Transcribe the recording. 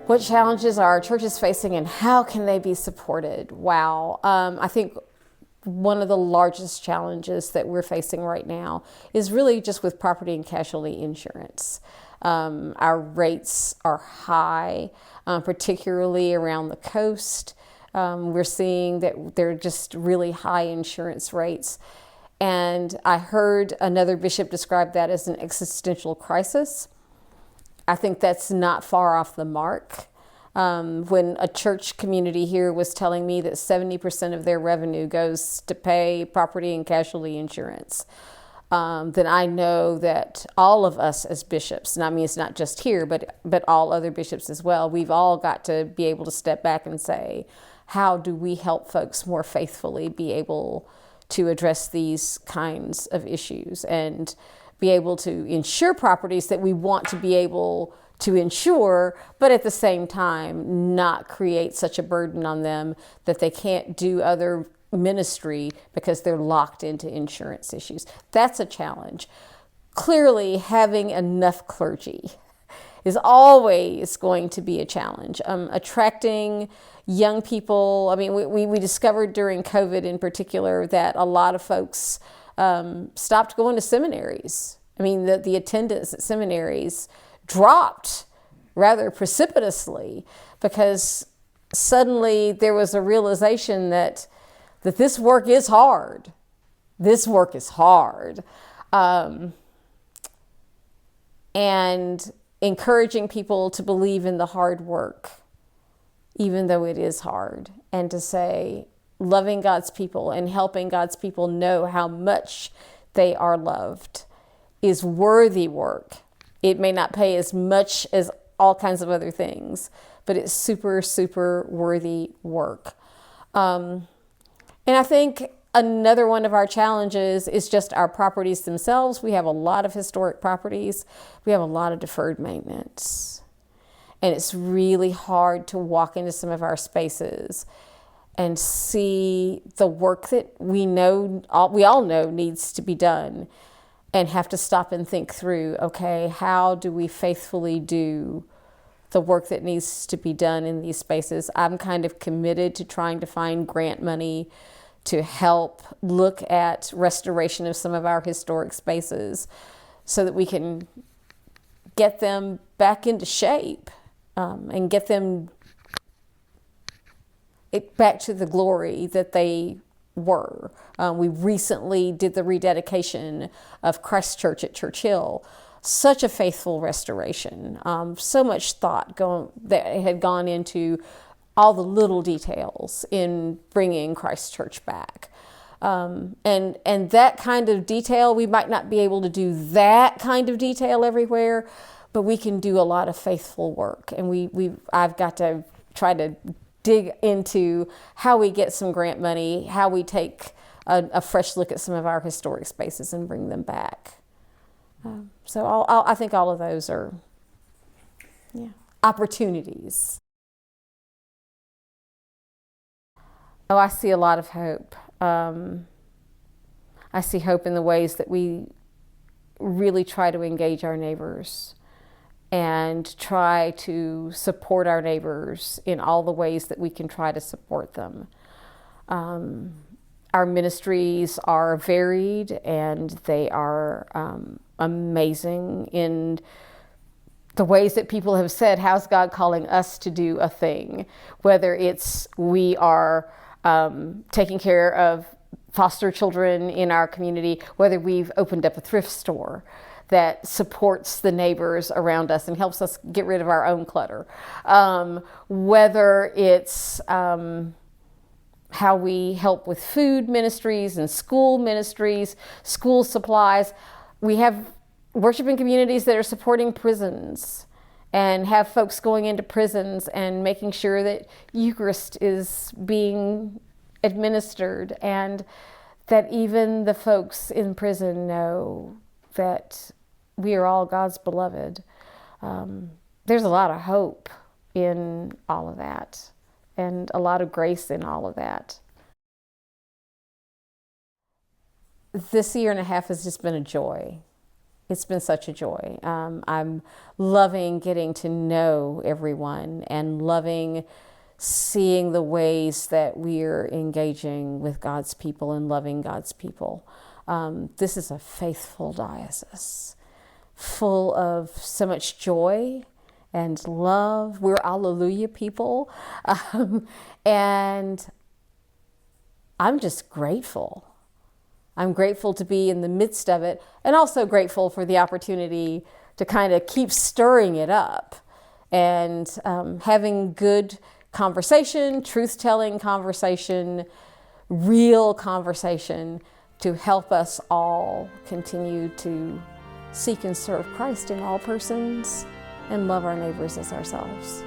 What challenges are churches facing and how can they be supported? Wow. I think one of the largest challenges that we're facing right now is really just with property and casualty insurance. Our rates are high, particularly around the coast. We're seeing that they're just really high insurance rates. And I heard another bishop describe that as an existential crisis. I think that's not far off the mark. When a church community here was telling me that 70% of their revenue goes to pay property and casualty insurance, then I know that all of us as bishops, and I mean it's not just here, but all other bishops as well, we've all got to be able to step back and say, how do we help folks more faithfully be able to address these kinds of issues and be able to insure properties that we want to be able to insure, but at the same time not create such a burden on them that they can't do other ministry because they're locked into insurance issues. That's a challenge. Clearly, having enough clergy is always going to be a challenge. Attracting young people, I mean, we discovered during COVID in particular that a lot of folks stopped going to seminaries. I mean, the attendance at seminaries dropped rather precipitously because suddenly there was a realization that this work is hard. This work is hard. And encouraging people to believe in the hard work, even though it is hard, and to say, loving God's people and helping God's people know how much they are loved is worthy work. It may not pay as much as all kinds of other things, but it's super, super worthy work. And I think another one of our challenges is just our properties themselves. We have a lot of historic properties. We have a lot of deferred maintenance. And it's really hard to walk into some of our spaces and see the work that we all know needs to be done, and have to stop and think through, okay, how do we faithfully do the work that needs to be done in these spaces? I'm kind of committed to trying to find grant money to help look at restoration of some of our historic spaces so that we can get them back into shape and get them back to the glory that they were. We recently did the rededication of Christ Church at Church Hill. Such a faithful restoration. So much thought that had gone into all the little details in bringing Christ Church back. And that kind of detail, we might not be able to do that kind of detail everywhere, but we can do a lot of faithful work. And I've got to try to dig into how we get some grant money, how we take a fresh look at some of our historic spaces and bring them back. So I think all of those are opportunities. Oh, I see a lot of hope. I see hope in the ways that we really try to engage our neighbors and try to support our neighbors in all the ways that we can try to support them. Our ministries are varied and they are amazing in the ways that people have said, how's God calling us to do a thing? Whether it's we are taking care of foster children in our community, whether we've opened up a thrift store that supports the neighbors around us and helps us get rid of our own clutter. Whether it's how we help with food ministries and school ministries, school supplies. We have worshiping communities that are supporting prisons and have folks going into prisons and making sure that Eucharist is being administered and that even the folks in prison know that we are all God's beloved. There's a lot of hope in all of that and a lot of grace in all of that. This year and a half has just been a joy. It's been such a joy. I'm loving getting to know everyone and loving seeing the ways that we're engaging with God's people and loving God's people. This is a faithful diocese, full of so much joy and love. We're Alleluia people. And I'm just grateful. I'm grateful to be in the midst of it, and also grateful for the opportunity to kind of keep stirring it up and having good conversation, truth-telling conversation, real conversation to help us all continue to seek and serve Christ in all persons and love our neighbors as ourselves.